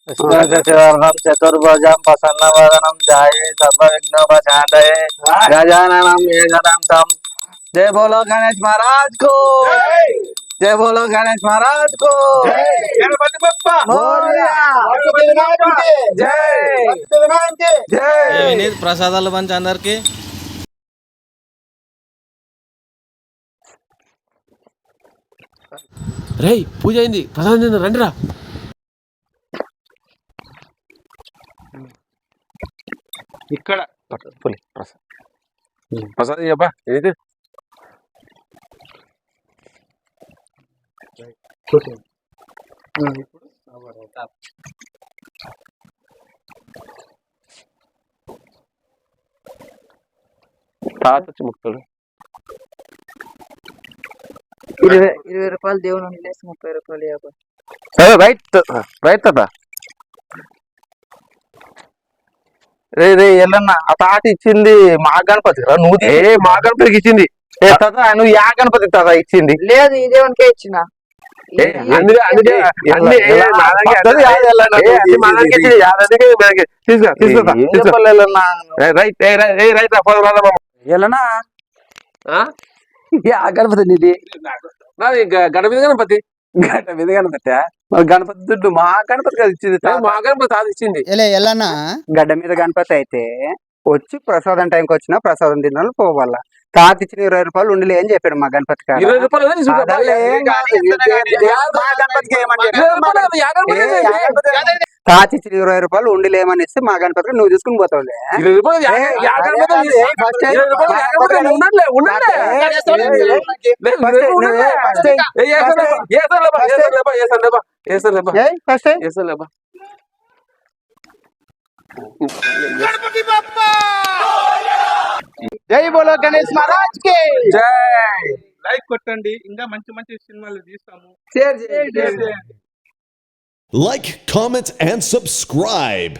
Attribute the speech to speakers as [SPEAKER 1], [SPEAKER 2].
[SPEAKER 1] విష్ణుచతుర్ణం చతుర్భుజం ప్రసన్నవదనం ధ్యాయే సర్వవిఘ్నోపశాంతయే గజాననం ఏకదంతం. జై బోలో గణేష్ महाराज को, जय बोलो गणेश महाराज को,
[SPEAKER 2] गणपति बप्पा
[SPEAKER 1] मोरया, जय.
[SPEAKER 3] వినీత్ ప్రసాదాలు పంచి అందరికి.
[SPEAKER 4] రేయ్ పూజ అయింది, ప్రసాదం తిందాం రండిరా.
[SPEAKER 2] ఇక్కడ ప్రసాద్ చెప్పా ఏది తాత వచ్చి ముక్తాడు.
[SPEAKER 1] 20 రూపాయలు దేవుని వదిలేసి 30 రూపాయలు యాభై.
[SPEAKER 2] రైట్ రైట్ తాత. రే రే ఎల్లన్న ఆ తాత ఇచ్చింది మా గణపతి రా, నువ్వు మా గణపతికి ఇచ్చింది. ఏ తాత నువ్వు యా గణపతి తాత ఇచ్చింది?
[SPEAKER 1] లేదు ఈ దేవునికే ఇచ్చిన. గణపతి నీది
[SPEAKER 2] గణపతి గణపతి
[SPEAKER 1] గడ్డ మీద గణపతి గణపతి దుడ్డు మా గణపతి కదా ఇచ్చింది.
[SPEAKER 2] మా గణపతి తాత ఇచ్చింది.
[SPEAKER 1] గడ్డ మీద గణపతి అయితే వచ్చి ప్రసాదం టైంకి వచ్చినా ప్రసాదం తిన్న పోవాల. తాత ఇచ్చిన 20 రూపాయలు ఉండిలే అని చెప్పాడు మా గణపతి గారు.
[SPEAKER 2] 20 రూపాయలు
[SPEAKER 1] తాత ఇచ్చిన 20 రూపాయలు ఉండిలేమని ఇస్తే మా గణపతి నువ్వు చూసుకుని పోతావులే. జై బోలో గణేష్ మహారాజ్ కి
[SPEAKER 2] జై.
[SPEAKER 5] లైక్ కొట్టండి, ఇంకా మంచి మంచి సినిమాలు తీస్తాము.
[SPEAKER 1] షేర్ చేయండి.
[SPEAKER 6] Like, comment, and subscribe.